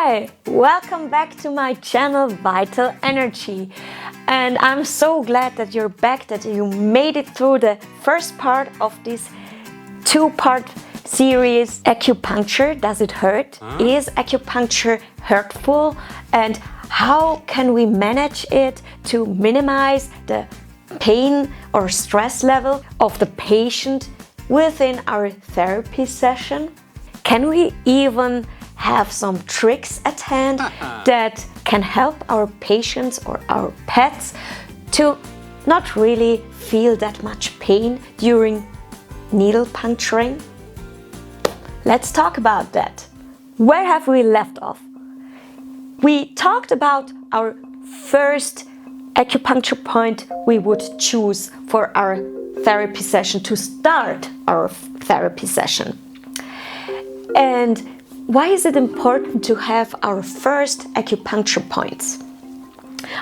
Hi, welcome back to my channel Vital Energy, and I'm so glad that you're back, that you made it through the first part of this two-part series. Acupuncture, does it hurt? Is acupuncture hurtful? And how can we manage it to minimize the pain or stress level of the patient within our therapy session? Can we even have some tricks at hand that can help our patients or our pets to not really feel that much pain during needle puncturing? Let's talk about that. Where have we left off? We talked about our first acupuncture point we would choose for our therapy session, to start our therapy session. And why is it important to have our first acupuncture points?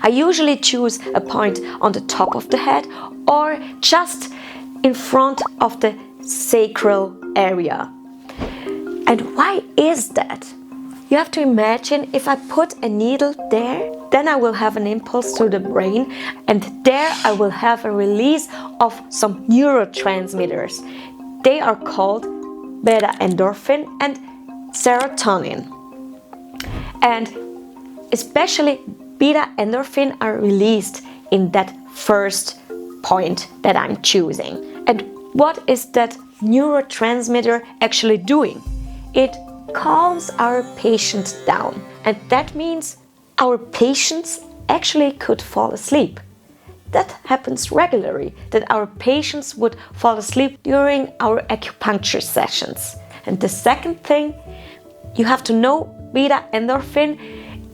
I usually choose a point on the top of the head or just in front of the sacral area. And why is that? You have to imagine, if I put a needle there, then I will have an impulse to the brain, and there I will have a release of some neurotransmitters. They are called beta endorphin and serotonin. And especially beta endorphin are released in that first point that I'm choosing. And what is that neurotransmitter actually doing? It calms our patients down, and that means our patients actually could fall asleep. That happens regularly, that our patients would fall asleep during our acupuncture sessions. And the second thing, you have to know, beta endorphin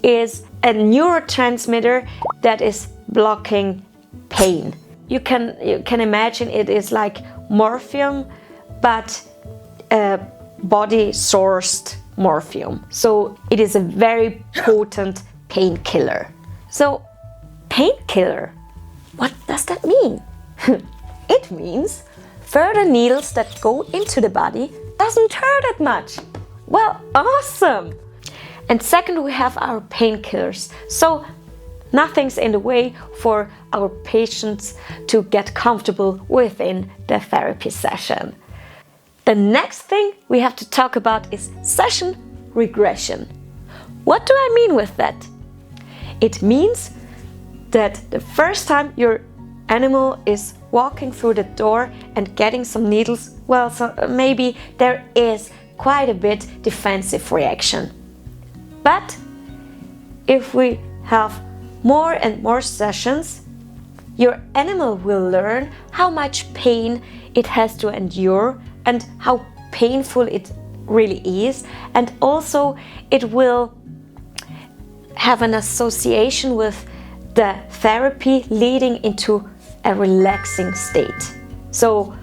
is a neurotransmitter that is blocking pain. You can imagine it is like morphine, but body-sourced morphine. So it is a very potent painkiller. So painkiller, what does that mean? It means further needles that go into the body doesn't hurt that much. Well, awesome! And second, we have our painkillers. So nothing's in the way for our patients to get comfortable within the therapy session. The next thing we have to talk about is session regression. What do I mean with that? It means that the first time your animal is walking through the door and getting some needles, well, so maybe there is quite a bit defensive reaction. But if we have more and more sessions, your animal will learn how much pain it has to endure and how painful it really is, and also it will have an association with the therapy leading into a relaxing state. So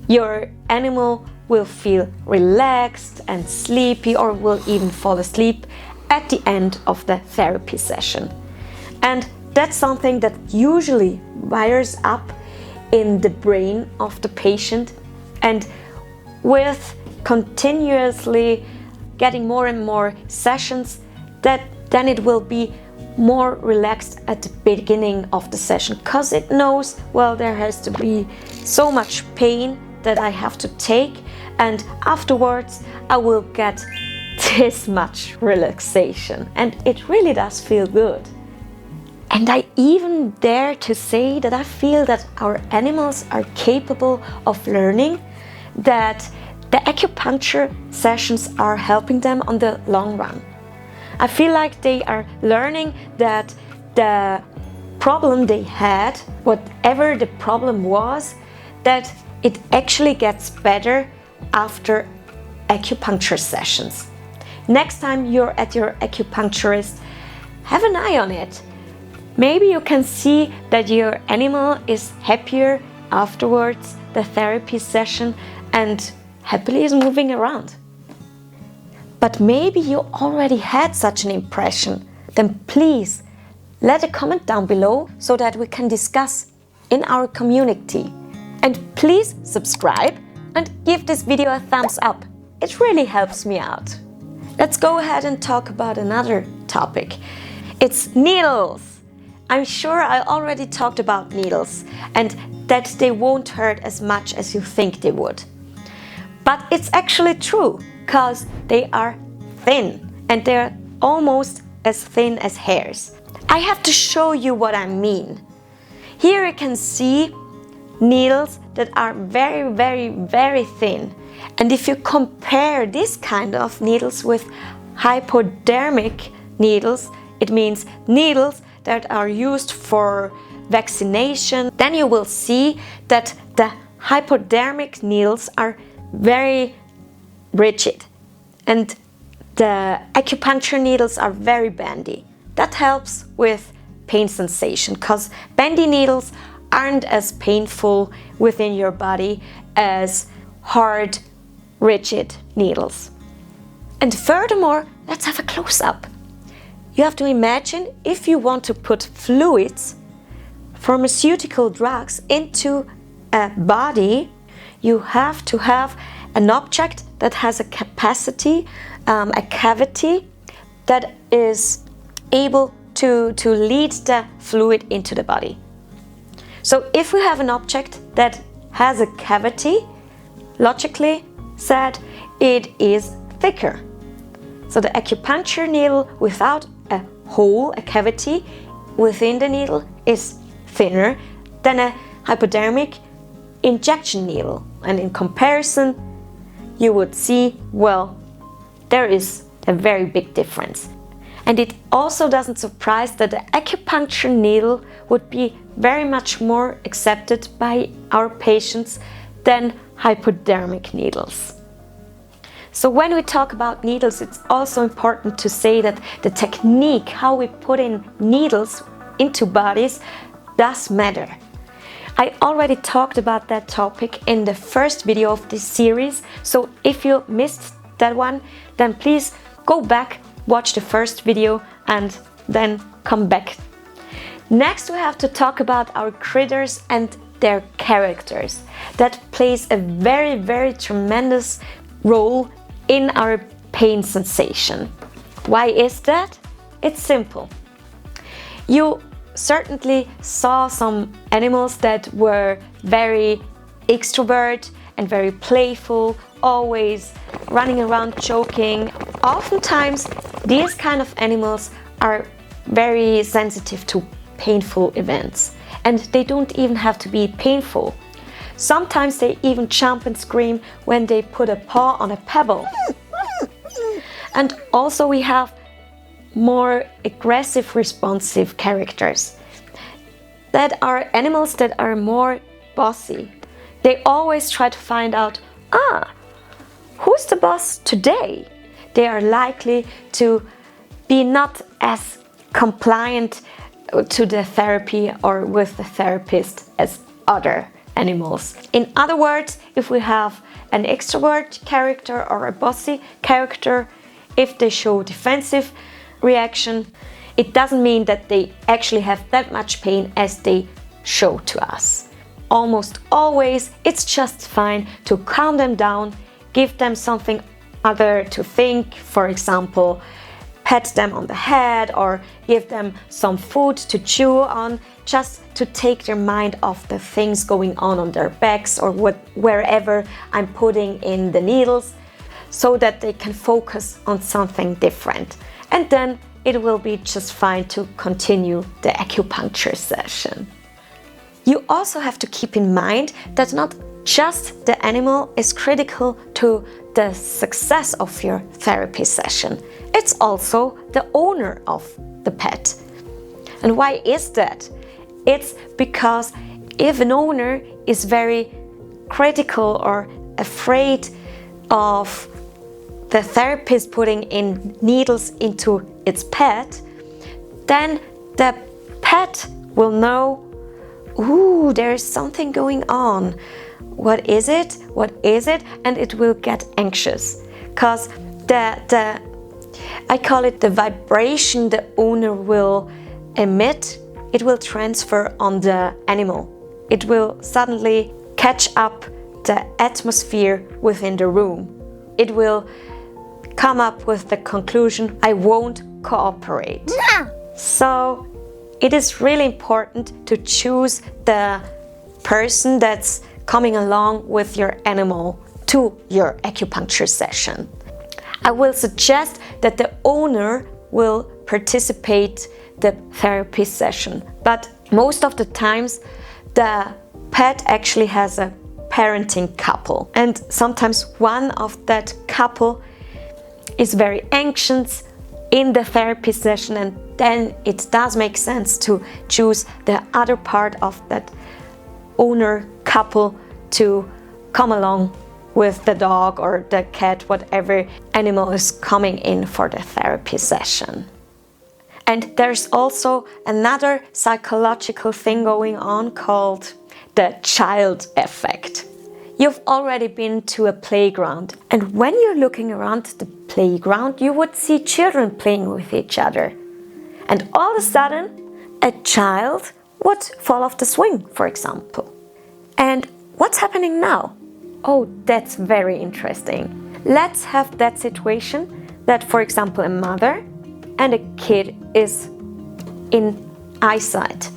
your animal will feel relaxed and sleepy, or will even fall asleep at the end of the therapy session. And that's something that usually wires up in the brain of the patient, and with continuously getting more and more sessions, then it will be more relaxed at the beginning of the session, because it knows, well, there has to be so much pain that I have to take, and afterwards I will get this much relaxation, and it really does feel good. And I even dare to say that I feel that our animals are capable of learning, that the acupuncture sessions are helping them on the long run. I feel like they are learning that the problem they had, whatever the problem was, that it actually gets better after acupuncture sessions. Next time you're at your acupuncturist, have an eye on it. Maybe you can see that your animal is happier afterwards the therapy session and happily is moving around. But maybe you already had such an impression. Then please let a comment down below so that we can discuss in our community. And please subscribe and give this video a thumbs up. It really helps me out. Let's go ahead and talk about another topic. It's needles. I'm sure I already talked about needles and that they won't hurt as much as you think they would. But it's actually true, because they are thin and they're almost as thin as hairs. I have to show you what I mean. Here you can see needles that are very, very, very thin. And if you compare this kind of needles with hypodermic needles, it means needles that are used for vaccination, then you will see that the hypodermic needles are very rigid and the acupuncture needles are very bendy. That helps with pain sensation, because bendy needles aren't as painful within your body as hard, rigid needles. And furthermore, let's have a close-up. You have to imagine if you want to put fluids, pharmaceutical drugs into a body, you have to have an object that has a capacity, a cavity that is able to lead the fluid into the body. So if we have an object that has a cavity, logically said, it is thicker. So the acupuncture needle without a hole, a cavity within the needle is thinner than a hypodermic injection needle. And in comparison, you would see, well, there is a very big difference. And it also doesn't surprise that the acupuncture needle would be very much more accepted by our patients than hypodermic needles. So when we talk about needles, it's also important to say that the technique, how we put in needles into bodies, does matter. I already talked about that topic in the first video of this series, so if you missed that one, then please go back, watch the first video and then come back. Next we have to talk about our critters and their characters. That plays a very, very tremendous role in our pain sensation. Why is that? It's simple. You certainly saw some animals that were very extrovert and very playful, always running around joking. Oftentimes these kind of animals are very sensitive to painful events, and they don't even have to be painful. Sometimes they even jump and scream when they put a paw on a pebble. And also we have more aggressive, responsive characters. That are animals that are more bossy. They always try to find out, who's the boss today? They are likely to be not as compliant to the therapy or with the therapist as other animals. In other words, if we have an extrovert character or a bossy character, if they show defensive reaction, it doesn't mean that they actually have that much pain as they show to us. Almost always, it's just fine to calm them down, give them something other to think, for example, pat them on the head or give them some food to chew on, just to take their mind off the things going on their backs or wherever I'm putting in the needles, so that they can focus on something different. And then it will be just fine to continue the acupuncture session. You also have to keep in mind that not just the animal is critical to the success of your therapy session. It's also the owner of the pet. And why is that? It's because if an owner is very critical or afraid of the therapist putting in needles into its pet, then the pet will know, ooh, there is something going on. What is it? What is it? And it will get anxious, because I call it the vibration the owner will emit, it will transfer on the animal. It will suddenly catch up the atmosphere within the room. It will come up with the conclusion, I won't cooperate. So it is really important to choose the person that's coming along with your animal to your acupuncture session. I will suggest that the owner will participate the therapy session, but most of the times the pet actually has a parenting couple, and sometimes one of that couple is very anxious in the therapy session, and then it does make sense to choose the other part of that owner couple to come along with the dog or the cat, whatever animal is coming in for the therapy session. And there's also another psychological thing going on called the child effect. You've already been to a playground, and when you're looking around the playground, you would see children playing with each other. And all of a sudden, a child would fall off the swing, for example. And what's happening now? Oh, that's very interesting. Let's have that situation that, for example, a mother and a kid is in eyesight.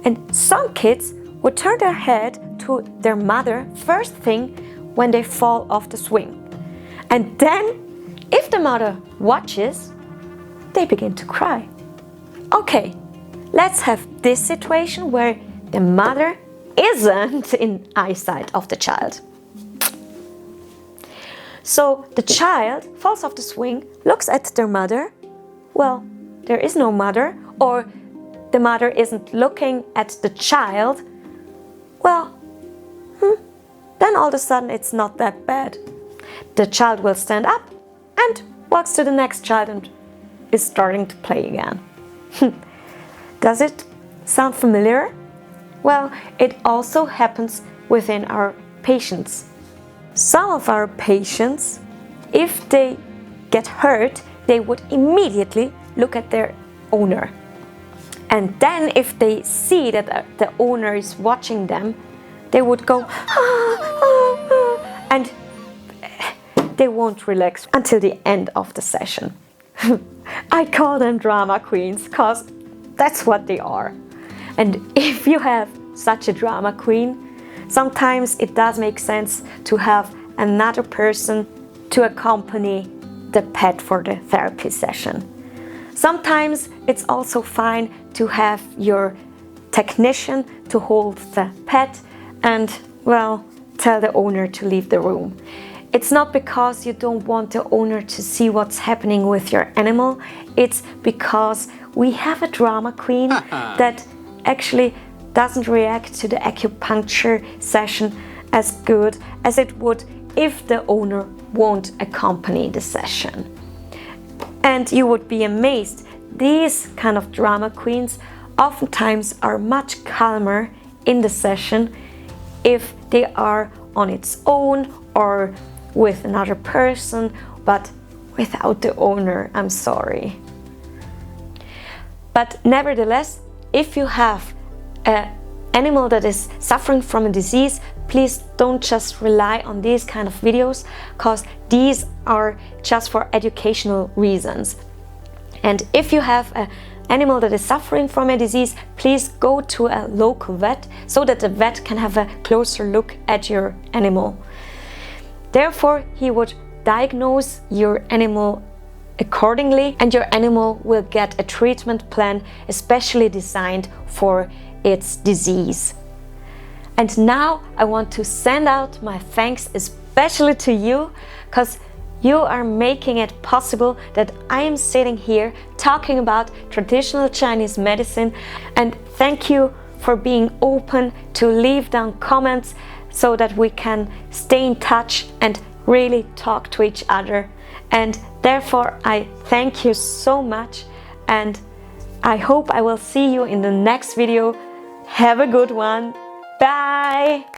And some kids would turn their head to their mother first thing when they fall off the swing. And then, if the mother watches, they begin to cry. Okay, let's have this situation where the mother isn't in eyesight of the child. So the child falls off the swing, looks at their mother. Well, there is no mother, or the mother isn't looking at the child. Well, then all of a sudden it's not that bad. The child will stand up and walks to the next child and is starting to play again. Does it sound familiar? Well, it also happens within our patients. Some of our patients, if they get hurt, they would immediately look at their owner. And then if they see that the owner is watching them, they would go, and they won't relax until the end of the session. I call them drama queens because that's what they are. And if you have such a drama queen, sometimes it does make sense to have another person to accompany the pet for the therapy session. Sometimes it's also fine to have your technician to hold the pet and, well, tell the owner to leave the room. It's not because you don't want the owner to see what's happening with your animal. It's because we have a drama queen that actually doesn't react to the acupuncture session as good as it would if the owner won't accompany the session. And you would be amazed, these kind of drama queens oftentimes are much calmer in the session if they are on its own or with another person, but without the owner, I'm sorry. But nevertheless, if you have an animal that is suffering from a disease, please don't just rely on these kind of videos, because these are just for educational reasons. And if you have an animal that is suffering from a disease, please go to a local vet so that the vet can have a closer look at your animal. Therefore, he would diagnose your animal accordingly, and your animal will get a treatment plan especially designed for its disease. And now I want to send out my thanks especially to you, because you are making it possible that I am sitting here talking about traditional Chinese medicine. And thank you for being open to leave down comments so that we can stay in touch and really talk to each other. And therefore I thank you so much, and I hope I will see you in the next video. Have a good one. Bye!